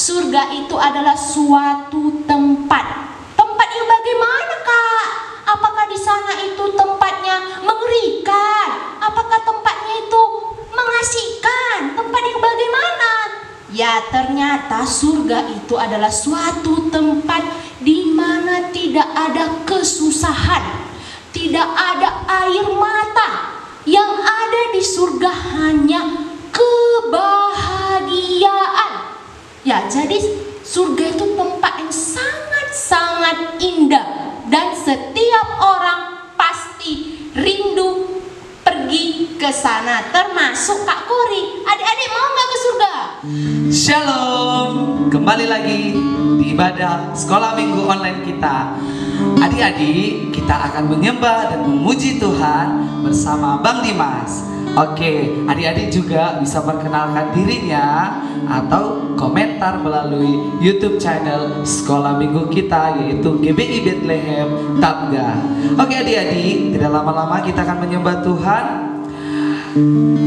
surga itu adalah suatu tempat. Tempat yang bagaimana, Kak? Apakah di sana itu tempatnya mengerikan? Apakah tempatnya itu mengasihkan? Tempat yang bagaimana? Ya, ternyata surga itu adalah suatu tempat di mana tidak ada kesusahan, tidak ada air mata. Yang ada di surga hanya kebahagiaan. Ya, jadi surga itu tempat yang sangat-sangat indah dan setiap orang pasti rindu pergi ke sana, termasuk Kak Kori. Adik-adik mau nggak ke surga? Shalom, kembali lagi di ibadah sekolah minggu online kita. Adik-adik, kita akan menyembah dan memuji Tuhan bersama Bang Dimas. Oke, adik-adik juga bisa perkenalkan dirinya atau komentar melalui YouTube channel sekolah minggu kita, yaitu GBI Bethlehem Tabga. Oke adik-adik, tidak lama-lama kita akan menyembah Tuhan.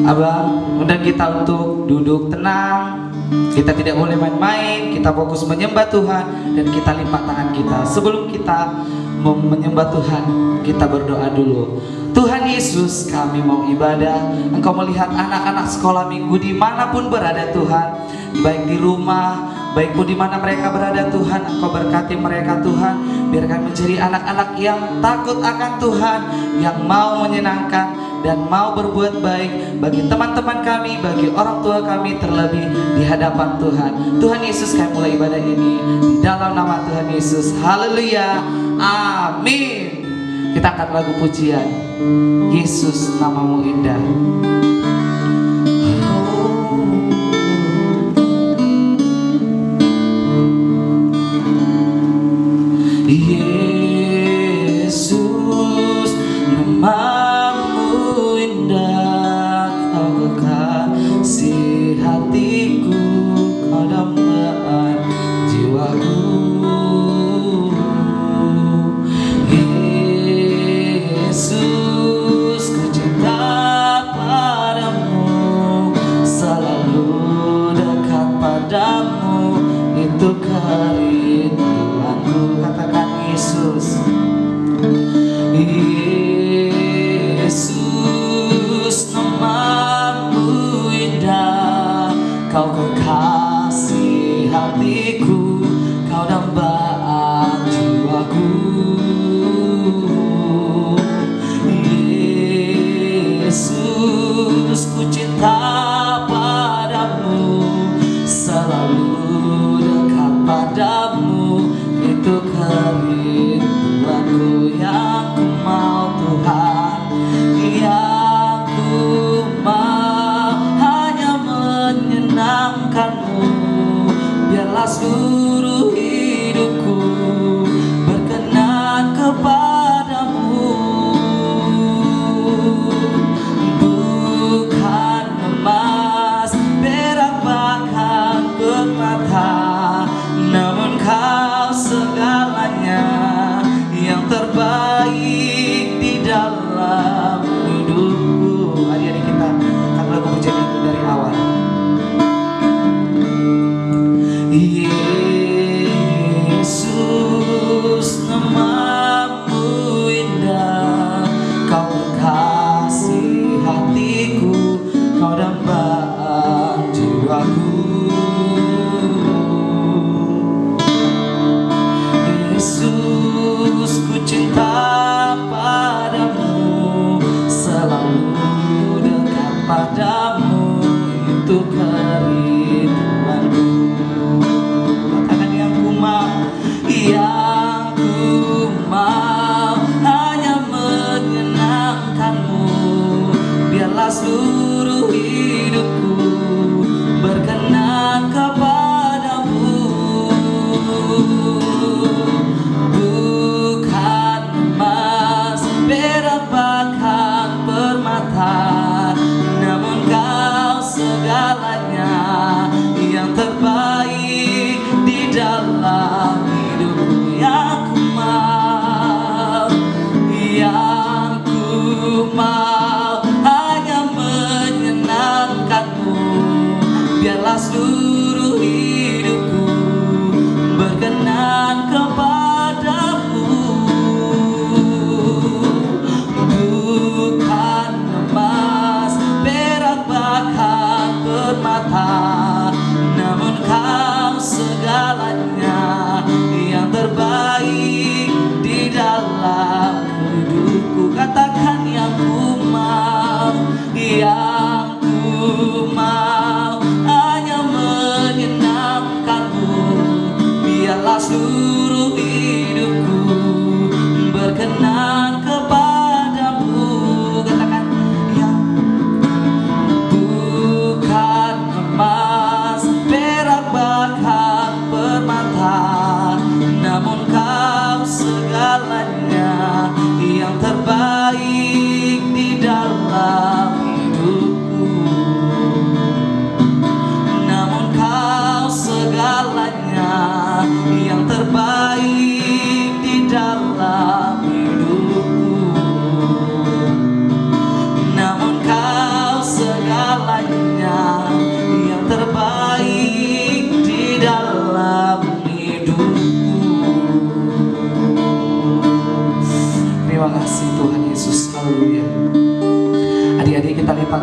Abang undang kita untuk duduk tenang. Kita tidak boleh main-main, kita fokus menyembah Tuhan dan kita lipat tangan kita. Sebelum kita menyembah Tuhan, kita berdoa dulu. Tuhan Yesus, kami mau ibadah. Engkau melihat anak-anak sekolah minggu dimanapun berada Tuhan, baik di rumah, baik pun di mana mereka berada Tuhan. Engkau berkati mereka Tuhan, biarkan menjadi anak-anak yang takut akan Tuhan, yang mau menyenangkan dan mau berbuat baik bagi teman-teman kami, bagi orang tua kami, terlebih di hadapan Tuhan. Tuhan Yesus, kami mulai ibadah ini di dalam nama Tuhan Yesus. Haleluya, amin. Kita angkat lagu pujian, Yesus namamu indah. Yesus namamu indah, kau kekasih hatiku, kau dambaan jiwaku. Yesus, ku cinta padamu, selalu dekat padamu, itu kerinduanku. Katakan Yesus. Yesus namamu indah, kau kekasih hatiku, kau dambaan jiwaku. Yesus, ku cinta padamu, selalu dekat padamu, itu kerinduanku. Yang ku mau Tuhan, yang ku mau hanya menyenangkan-Mu. Biarlah seluruh hidupku berkenan kepadamu, bukan emas, perak, bahkan permata, namun Kau segalanya, yang terbaik di dalam hidupku. Adik-adik, kita akan lagu pujian itu dari awal. Yesus namamu indah, kau kekasih hatiku, kau dambaan jiwaku. Yesus, ku cinta padamu, selalu dekat padamu, itu kerinduanku.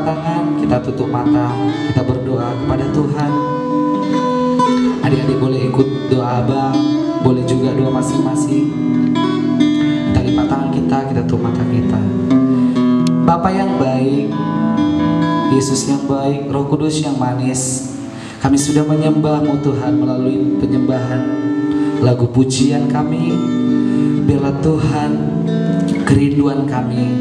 tangan, kita tutup mata, kita berdoa kepada Tuhan. Adik-adik boleh ikut doa abang, boleh juga doa masing-masing. Kita lipat tangan kita tutup mata kita. Bapa yang baik, Yesus yang baik, Roh Kudus yang manis, kami sudah menyembah-Mu Tuhan melalui penyembahan lagu pujian kami. Biarlah Tuhan kerinduan kami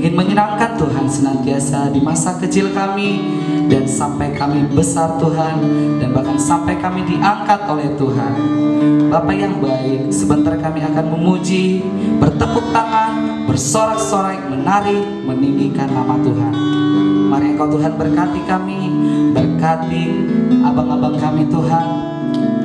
ingin menyenangkan Tuhan senantiasa di masa kecil kami dan sampai kami besar Tuhan, dan bahkan sampai kami diangkat oleh Tuhan. Bapa yang baik, sebentar kami akan memuji, bertepuk tangan, bersorak-sorai, menari, meninggikan nama Tuhan. Mari Engkau Tuhan berkati kami, berkati abang-abang kami Tuhan,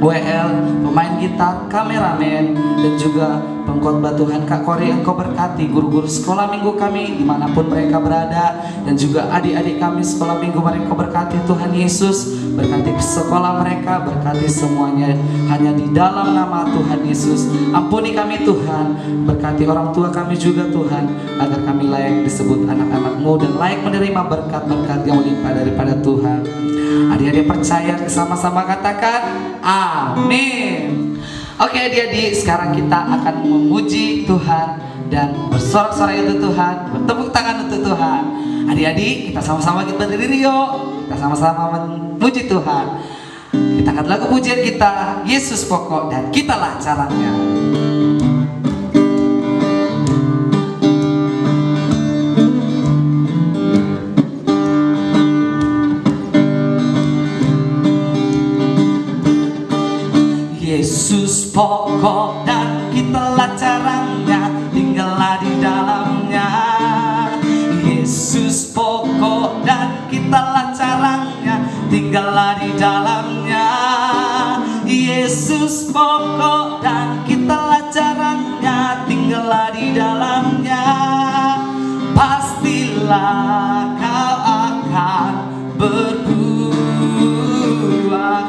WL, pemain gitar, kameramen, dan juga pengkhotbah Tuhan Kak Kori. Engkau berkati guru-guru sekolah minggu kami dimanapun mereka berada, dan juga adik-adik kami sekolah minggu. Mari Engkau berkati Tuhan Yesus, berkati sekolah mereka, berkati semuanya hanya di dalam nama Tuhan Yesus. Ampuni kami Tuhan, berkati orang tua kami juga Tuhan, agar kami layak disebut anak-anak-Mu dan layak menerima berkat-berkat yang melimpah daripada Tuhan. Adik-adik percaya, sama-sama katakan amin. Oke adik-adik, sekarang kita akan memuji Tuhan dan bersorak-sorai untuk Tuhan, bertepuk tangan untuk Tuhan. Adik-adik, kita sama-sama berdiri yuk. Kita sama-sama memuji Tuhan. Kita angkat lagu pujian kita, Yesus pokok dan kitalah caranya. Yesus pokok dan kitalah caranya, tinggallah di dalamnya. Yesus pokok dan kitalah caranya, tinggallah di dalamnya. Yesus pokok dan kitalah caranya, tinggallah di dalamnya. Pastilah kau akan berbuah.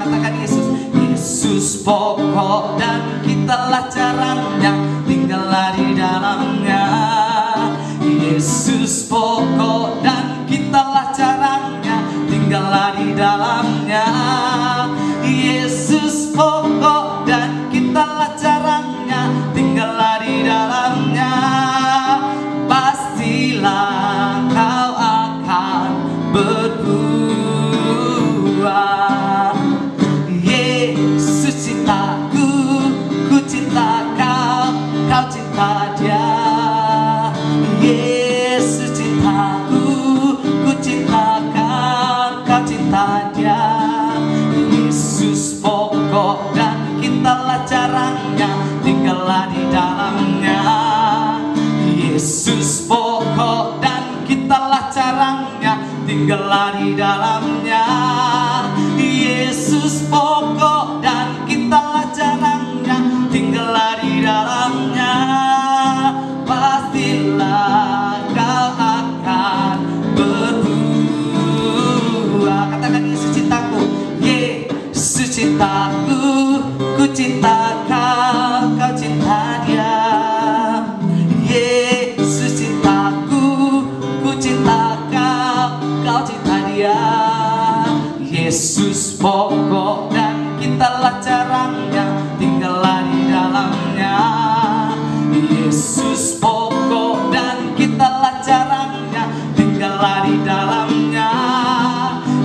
Katakan Yesus. Yesus pokok dan kitalah caranya, tinggallah di dalamnya. Yesus pokok dan kitalah caranya, tinggallah di dalamnya. Yesus pokok dan kitalah caranya, tinggallah di dalamnya. Pastilah kau akan berbuah. Yesus cintaku, ku cinta kau, kau cinta dia. Yesus cintaku, ku cinta kau, kau cinta dia. Yesus pokok dan kitalah caranya, tinggallah di dalamnya. Yesus pokok dan kitalah caranya, tinggallah di dalamnya. Yesus pokok dan kitalah caranya, tinggallah di dalamnya. Pastilah kau akan berbuah. Katakan Yesus cintaku, Yesus cintaku, ku cinta kau, kau cinta dia. Yesus cintaku, ku cinta kau, kau cinta dia. Yesus pokok dan kitalah caranya, tinggallah di dalamnya. Yesus pokok dan kitalah caranya, tinggallah di dalamnya.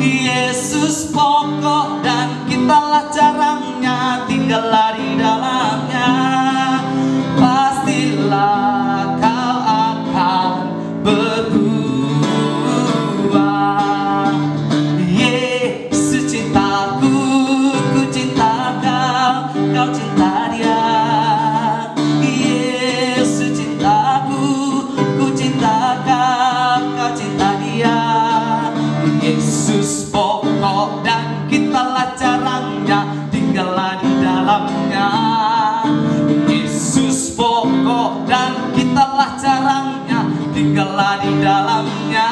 Yesus pokok dan kitalah caranya, tinggallah di dalamnya. Pastilah kau akan berbuah. Yesus cintaku, ku cinta kau, kau cinta dia. Yesus cintaku, ku cinta kau, kau cinta dia. Yesus pokok dan kitalah caranya, tinggallah di dalamnya. Yesus pokok dan kitalah caranya, tinggallah di dalamnya.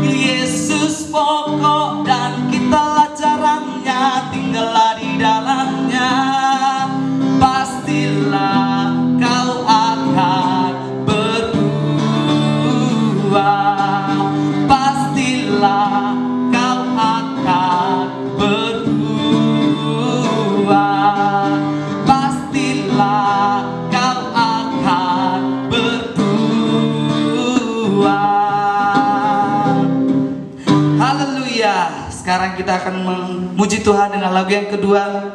Yesus pokok dan kitalah caranya, tinggallah di dalamnya. puji Tuhan dengan lagu yang kedua,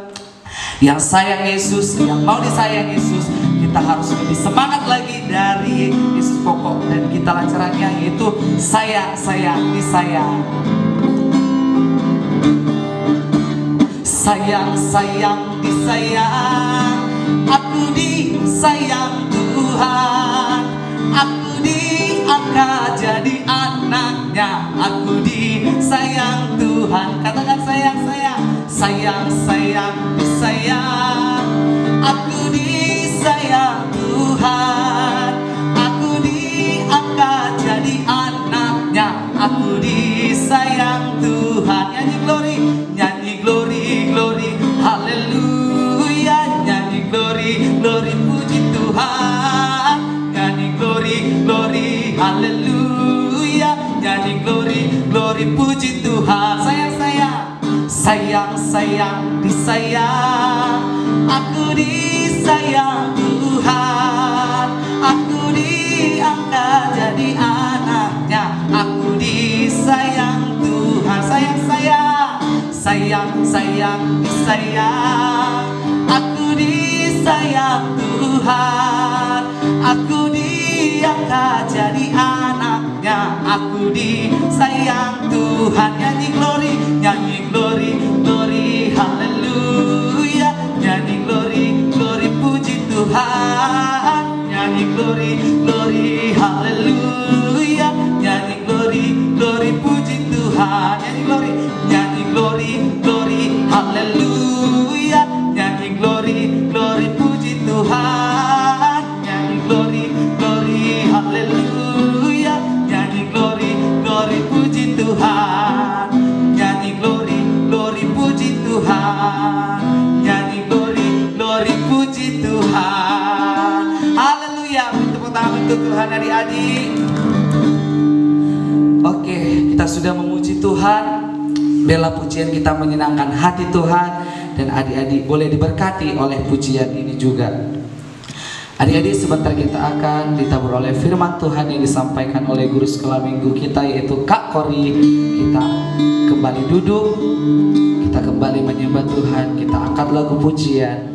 yang sayang Yesus, yang mau disayang Yesus. Kita harus lebih semangat lagi dari Yesus pokok, dan kita lancarannya yaitu sayang, sayang, disayang. Sayang, sayang, disayang, aku disayang Tuhan, aku diangkat jadi anaknya, aku disayang Tuhan. Katakan sayang, sayang, sayang, sayang, disayang, aku disayang Tuhan, aku diangkat jadi anaknya, aku disayang Tuhan. Nyanyi glory, nyanyi glory, glory, haleluya. Nyanyi glory, glory, puji Tuhan. Nyanyi glory, glory, haleluya. Nyanyi glory, glory, puji Tuhan. Sayang, sayang, sayang, sayang, disayang, aku disayang Tuhan, aku diangkat jadi anaknya, aku disayang Tuhan. Sayang, sayang, sayang, sayang, disayang, aku disayang Tuhan, aku diangkat jadi anaknya, aku disayang Tuhan. Nyanyi glory, nyanyi glory, glory, haleluya. Nyanyi glory, glory, puji Tuhan. Nyanyi glory, glory, haleluya. Nyanyi glory, glory, puji Tuhan. Nyanyi glory, nyanyi glory, glory, haleluya. Nyanyi glory, glory, puji Tuhan. Nyanyi glory, glory, haleluya. Nyanyi glory, glory, puji Tuhan. Nyanyi glory, glory, puji Tuhan. Nyanyi glory, glory, puji Tuhan. Haleluya. Beri tepuk tangan untuk Tuhan adik-adik. Oke, kita sudah memuji Tuhan. Bela pujian kita menyenangkan hati Tuhan, dan adik-adik boleh diberkati oleh pujian ini juga. Adik-adik, sebentar kita akan ditabur oleh firman Tuhan yang disampaikan oleh guru sekolah minggu kita, yaitu Kak Kori. Kita kembali duduk, kita kembali menyembah Tuhan, kita angkat lagu pujian.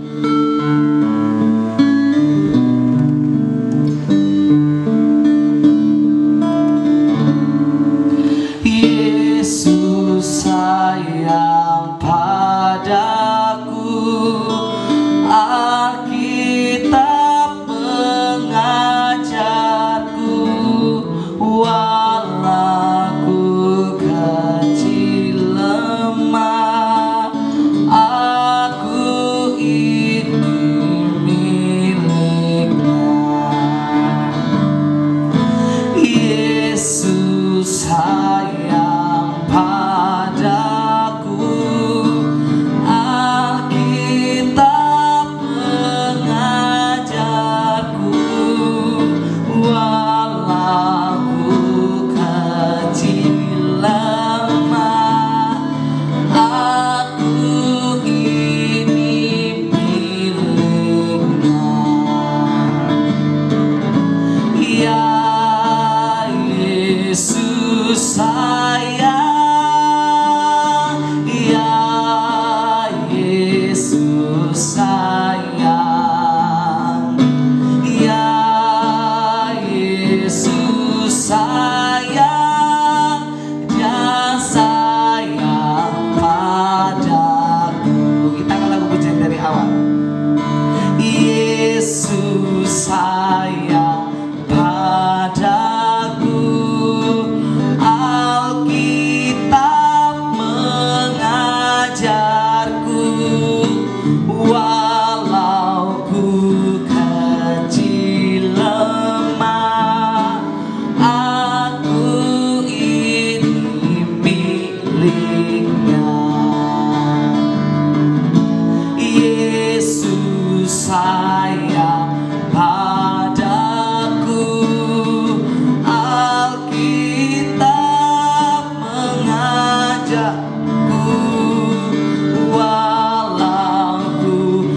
Yesus sayang padaku, Alkitab mengajarku, walau ku kecil lemah, aku ini miliknya. Yesus sayang padaku, Alkitab mengajarku, walau ku kecil lemah, aku ini miliknya. Ya Yesus sayang, ya Yesus sayang, ya Yesus sayang, Dia sayang padaku. Kita akan lagu pujian dari awal. Yesus sayang padaku, Alkitab mengajarku, walau ku kecil lemah, aku ini miliknya. Yesus sayang padaku, Alkitab mengajarku, walau ku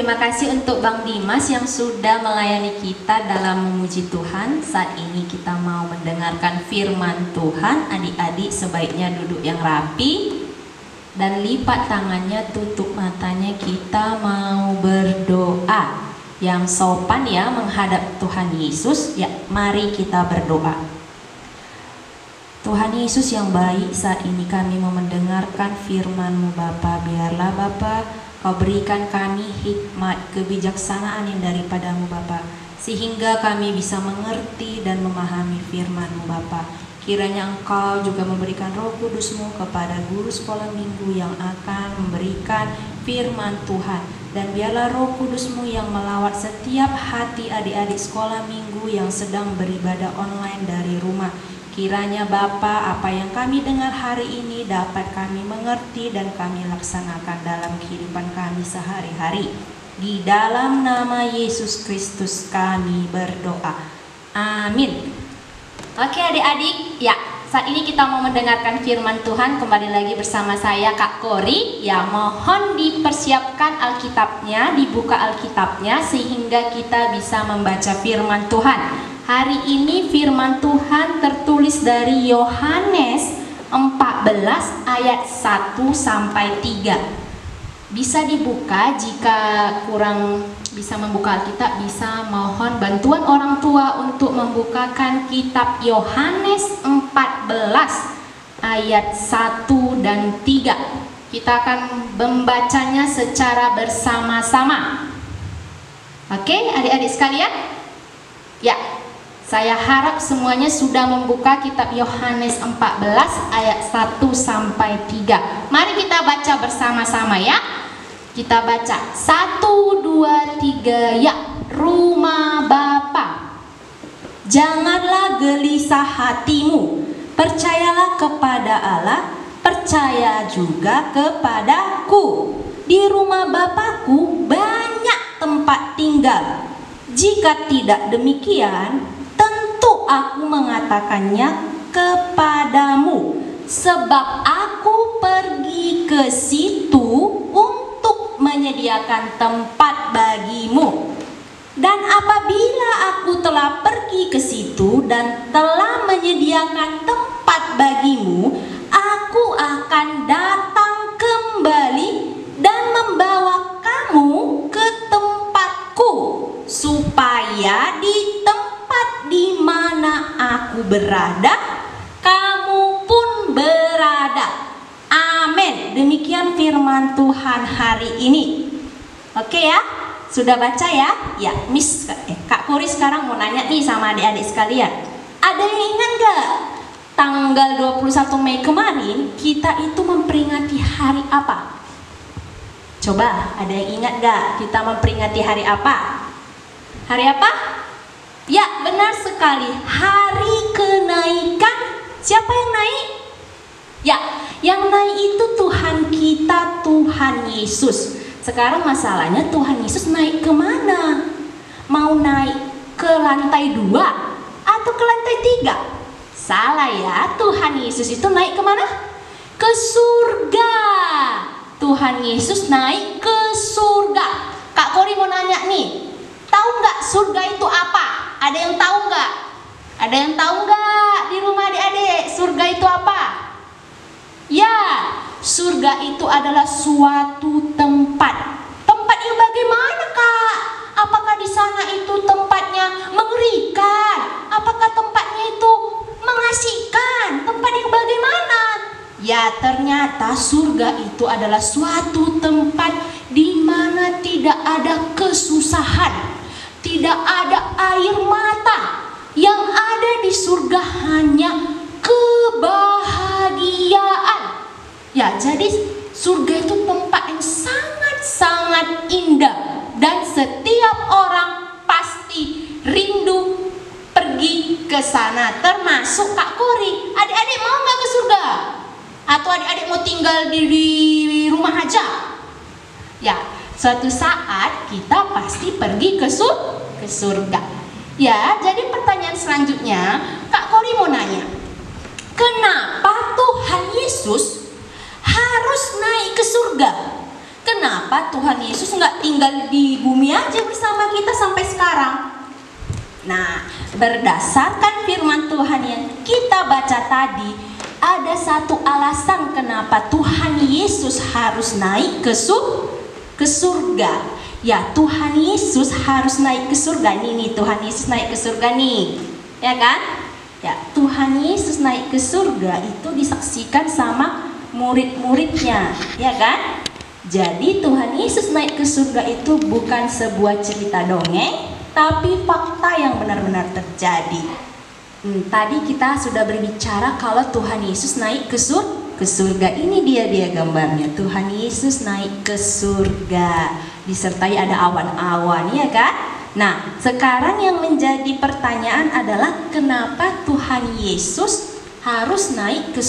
terima kasih untuk Bang Dimas yang sudah melayani kita dalam memuji Tuhan. Saat ini kita mau mendengarkan firman Tuhan. Adik-adik sebaiknya duduk yang rapi dan lipat tangannya, tutup matanya. Kita mau berdoa yang sopan ya, menghadap Tuhan Yesus. Ya, mari kita berdoa. Tuhan Yesus yang baik, saat ini kami mau mendengarkan firman-Mu Bapa. Biarlah Bapa Kau berikan kami hikmat, kebijaksanaan yang daripadamu Bapa, sehingga kami bisa mengerti dan memahami firman-Mu Bapa. Kiranya Engkau juga memberikan Roh Kudus-Mu kepada guru sekolah minggu yang akan memberikan firman Tuhan. Dan biarlah Roh Kudus-Mu yang melawat setiap hati adik-adik sekolah minggu yang sedang beribadah online dari rumah. Kiranya Bapa, apa yang kami dengar hari ini dapat kami mengerti dan kami laksanakan dalam kehidupan kami sehari-hari. Di dalam nama Yesus Kristus kami berdoa. Amin. Oke adik-adik, ya saat ini kita mau mendengarkan firman Tuhan. Kembali lagi bersama saya Kak Kori. Ya, mohon dipersiapkan Alkitabnya, dibuka Alkitabnya sehingga kita bisa membaca firman Tuhan. Hari ini firman Tuhan tertulis dari Yohanes 14 ayat 1 sampai 3. Bisa dibuka, jika kurang bisa membuka Alkitab bisa mohon bantuan orang tua untuk membukakan kitab Yohanes 14 ayat 1 dan 3. Kita akan membacanya secara bersama-sama. Oke, adik-adik sekalian? Ya. Saya harap semuanya sudah membuka kitab Yohanes 14 ayat 1 sampai 3. Mari kita baca bersama-sama ya. Kita baca 1, 2, 3 ya. Rumah Bapa. Janganlah gelisah hatimu. Percayalah kepada Allah, percaya juga kepadaku. Di rumah Bapakku banyak tempat tinggal. Jika tidak demikian, aku mengatakannya kepadamu, sebab aku pergi ke situ untuk menyediakan tempat bagimu. Dan apabila aku telah pergi ke situ dan telah menyediakan tempat bagimu, aku akan datang kembali dan membawa kamu ke tempatku, supaya di tempat di mana aku berada, kamu pun berada. Amin. Demikian firman Tuhan hari ini. Oke ya, sudah baca ya? Ya, Kak Kori sekarang mau nanya nih sama adik-adik sekalian. Ada yang ingat gak? Tanggal 21 Mei kemarin kita itu memperingati hari apa? Coba, ada yang ingat gak kita memperingati hari apa? Hari apa? Ya, benar sekali. Hari kenaikan. Siapa yang naik? Ya, yang naik itu Tuhan kita, Tuhan Yesus. Sekarang masalahnya Tuhan Yesus naik kemana? Mau naik ke lantai 2 atau ke lantai 3? Salah ya, Tuhan Yesus itu naik kemana? Ke surga. Tuhan Yesus naik ke surga. Kak Kori mau nanya nih, tahu nggak surga itu apa? Ada yang tahu nggak? Ada yang tahu nggak di rumah adik-adik? Surga itu apa? Ya, surga itu adalah suatu tempat. Tempat yang bagaimana, Kak? Apakah di sana itu tempatnya mengerikan? Apakah tempatnya itu mengasihkan? Tempat yang bagaimana? Ya, ternyata surga itu adalah suatu tempat di mana tidak ada kesusahan. Tidak ada air mata. Yang ada di surga hanya kebahagiaan. Ya, jadi surga itu tempat yang sangat-sangat indah. Dan setiap orang pasti rindu pergi ke sana. Termasuk Kak Kori. Adik-adik mau nggak ke surga? Atau adik-adik mau tinggal di rumah aja? Ya, suatu saat kita pasti pergi ke surga. Ya, jadi pertanyaan selanjutnya, Kak Kori mau nanya, kenapa Tuhan Yesus harus naik ke surga? kenapa Tuhan Yesus nggak tinggal di bumi aja bersama kita sampai sekarang? Nah, berdasarkan firman Tuhan yang kita baca tadi, ada satu alasan kenapa Tuhan Yesus harus naik ke surga. Ya, Tuhan Yesus harus naik ke surga. Nih, Tuhan Yesus naik ke surga nih. Ya kan? Ya, Tuhan Yesus naik ke surga itu disaksikan sama murid-muridnya, ya kan? Jadi Tuhan Yesus naik ke surga itu bukan sebuah cerita dongeng, tapi fakta yang benar-benar terjadi. Tadi kita sudah berbicara kalau Tuhan Yesus naik ke surga. Ini dia gambarnya. Tuhan Yesus naik ke surga, disertai ada awan-awan, ya kan? Nah, sekarang yang menjadi pertanyaan adalah kenapa Tuhan Yesus harus naik ke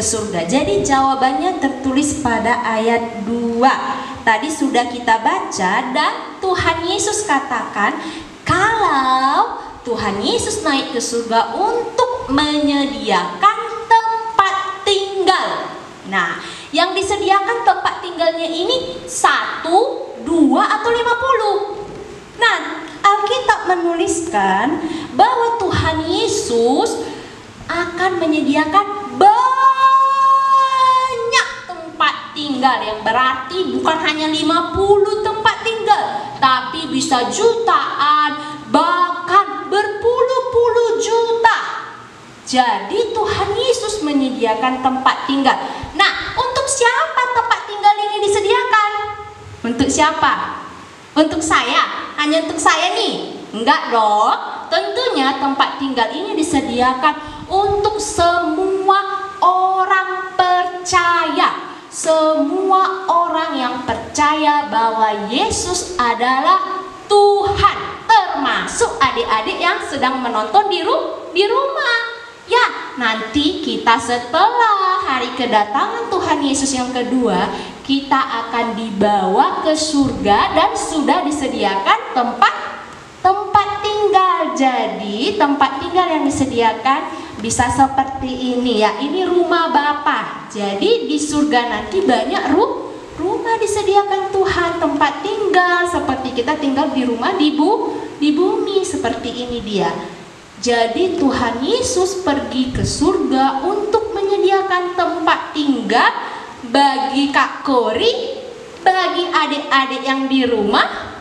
surga. Jadi jawabannya tertulis pada ayat 2. Tadi sudah kita baca dan Tuhan Yesus katakan kalau Tuhan Yesus naik ke surga untuk menyediakan tempat tinggal. Nah, yang disediakan tempat tinggalnya ini 1, 2 atau 50. Nah, Alkitab menuliskan bahwa Tuhan Yesus akan menyediakan banyak tempat tinggal, yang berarti bukan hanya 50 tempat tinggal, tapi bisa jutaan, bahkan berpuluh-puluh juta. Jadi Tuhan Yesus menyediakan tempat tinggal. Nah, untuk siapa tempat tinggal ini disediakan? Untuk siapa? Untuk saya? Hanya untuk saya nih? Enggak dong. Tentunya tempat tinggal ini disediakan untuk semua orang percaya. Semua orang yang percaya bahwa Yesus adalah Tuhan, termasuk adik-adik yang sedang menonton di rumah. Ya, nanti kita setelah hari kedatangan Tuhan Yesus yang kedua, kita akan dibawa ke surga dan sudah disediakan tempat tinggal. Jadi tempat tinggal yang disediakan bisa seperti ini ya. Ini rumah Bapa. Jadi di surga nanti banyak rumah disediakan Tuhan, tempat tinggal seperti kita tinggal di rumah di bumi seperti ini dia. Jadi Tuhan Yesus pergi ke surga untuk menyediakan tempat tinggal bagi Kak Kori, bagi adik-adik yang di rumah,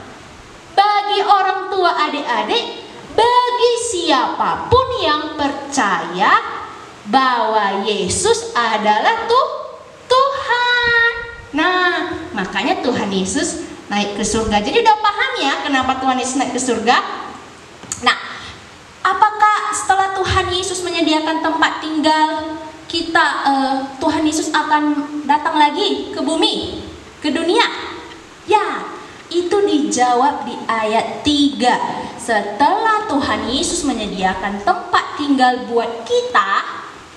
bagi orang tua adik-adik, bagi siapapun yang percaya bahwa Yesus adalah Tuhan. Nah, makanya Tuhan Yesus naik ke surga. Jadi udah paham ya kenapa Tuhan Yesus naik ke surga? Nah, apakah setelah Tuhan Yesus menyediakan tempat tinggal, Tuhan Yesus akan datang lagi ke bumi, ke dunia? Ya, itu dijawab di ayat 3. Setelah Tuhan Yesus menyediakan tempat tinggal buat kita,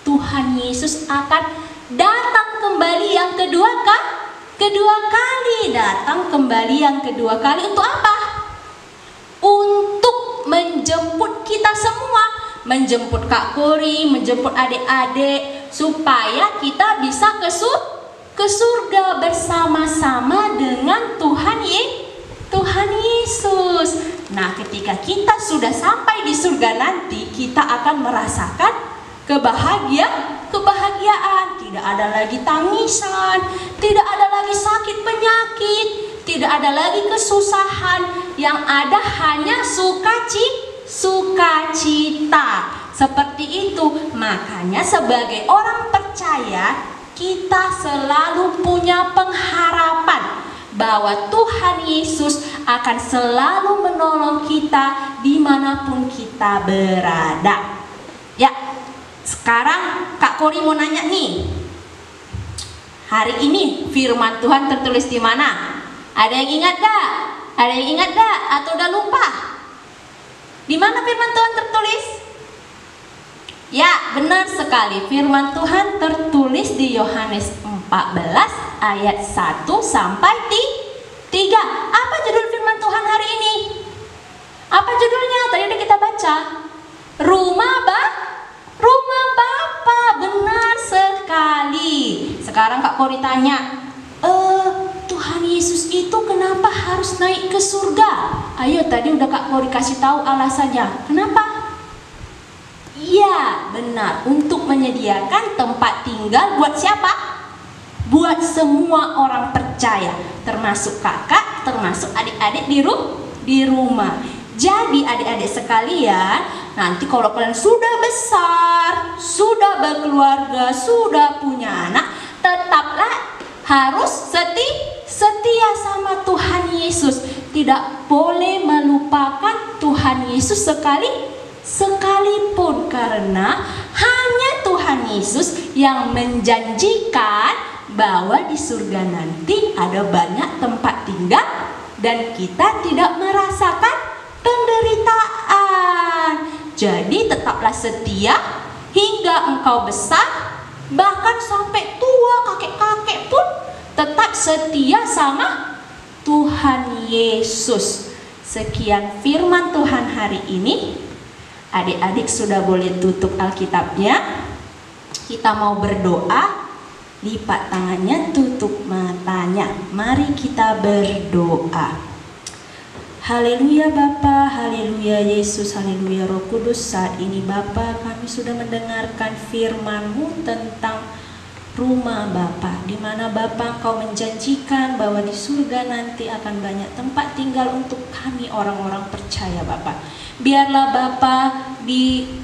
Tuhan Yesus akan datang kembali yang kedua kali. Datang kembali yang kedua kali untuk apa? Untuk menjemput kita semua, menjemput Kak Kori, menjemput adik-adik, supaya kita bisa ke surga bersama-sama dengan Tuhan Yesus. Nah, ketika kita sudah sampai di surga nanti, kita akan merasakan kebahagiaan. Tidak ada lagi tangisan, tidak ada lagi sakit penyakit, tidak ada lagi kesusahan. Yang ada hanya sukacita. Seperti itu. Makanya sebagai orang percaya, kita selalu punya pengharapan bahwa Tuhan Yesus akan selalu menolong kita dimanapun kita berada. Ya, sekarang Kak Kori mau nanya nih. Hari ini firman Tuhan tertulis di mana? Ada yang ingat gak? Ada yang ingat gak? Atau udah lupa? Di mana firman Tuhan tertulis? Ya, benar sekali. Firman Tuhan tertulis di Yohanes 14 ayat 1 sampai 3. Apa judul firman Tuhan hari ini? Apa judulnya? Tadi udah kita baca. Rumah Bapa. Benar sekali. Sekarang Kak Kori tanya, Tuhan Tuhan Yesus itu kenapa harus naik ke surga? Ayo, tadi udah Kak Kori kasih tahu alasannya. Kenapa? Iya, benar. Untuk menyediakan tempat tinggal buat siapa? Buat semua orang percaya, termasuk kakak, termasuk adik-adik di rumah. Jadi adik-adik sekalian, nanti kalau kalian sudah besar, sudah berkeluarga, sudah punya anak, tetaplah harus setia sama Tuhan Yesus. Tidak boleh melupakan Tuhan Yesus sekalipun, karena hanya Tuhan Yesus yang menjanjikan bahwa di surga nanti ada banyak tempat tinggal dan kita tidak merasakan penderitaan. Jadi tetaplah setia hingga engkau besar, bahkan sampai tua, kakek-kakek pun tetap setia sama Tuhan Yesus. Sekian firman Tuhan hari ini. Adik-adik sudah boleh tutup Alkitabnya. Kita mau berdoa. Lipat tangannya, tutup matanya. Mari kita berdoa. Haleluya Bapa, haleluya Yesus, haleluya Roh Kudus. Saat ini Bapa, kami sudah mendengarkan firman-Mu tentang rumah Bapa, di mana Bapa Engkau menjanjikan bahwa di surga nanti akan banyak tempat tinggal untuk kami orang-orang percaya Bapa. Biarlah Bapa di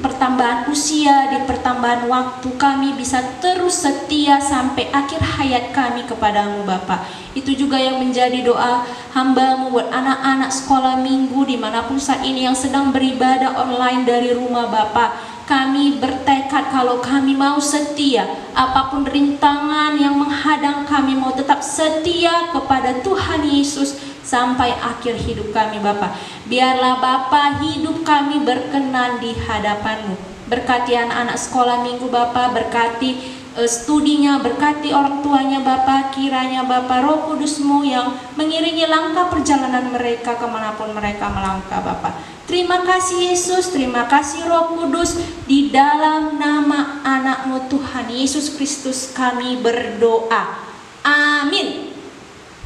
pertambahan usia, di pertambahan waktu kami bisa terus setia sampai akhir hayat kami kepadamu Bapa. Itu juga yang menjadi doa hamba-Mu buat anak-anak sekolah minggu dimanapun saat ini yang sedang beribadah online dari rumah Bapa. Kami bertekad kalau kami mau setia, apapun rintangan yang menghadang kami mau tetap setia kepada Tuhan Yesus sampai akhir hidup kami Bapa. Biarlah Bapa hidup kami berkenan di hadapan-Mu. Berkati anak-anak sekolah minggu Bapa, berkati studinya, berkati orang tuanya Bapa. Kiranya Bapa Roh Kudus-Mu yang mengiringi langkah perjalanan mereka kemanapun mereka melangkah Bapa. Terima kasih Yesus, terima kasih Roh Kudus. Di dalam nama anak-Mu Tuhan Yesus Kristus kami berdoa. Amin.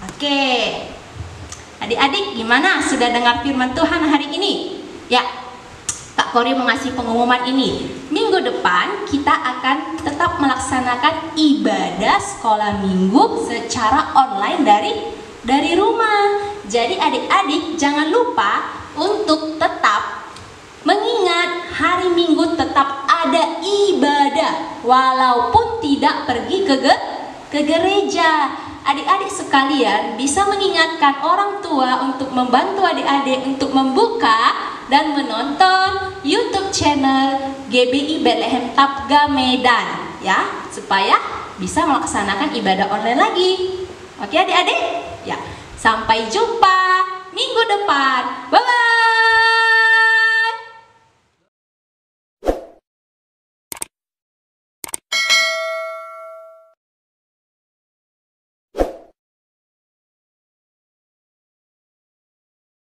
Oke. Adik-adik gimana? Sudah dengar firman Tuhan hari ini? Ya, Kak Kori mau ngasih pengumuman ini. Minggu depan kita akan tetap melaksanakan ibadah sekolah minggu secara online dari rumah. Jadi adik-adik jangan lupa untuk tetap mengingat hari Minggu tetap ada ibadah walaupun tidak pergi ke gereja. Adik-adik sekalian bisa mengingatkan orang tua untuk membantu adik-adik untuk membuka dan menonton YouTube channel GBI Bethlehem Tapga Medan ya, supaya bisa melaksanakan ibadah online lagi. Oke adik-adik? Ya, sampai jumpa minggu depan. Bye bye.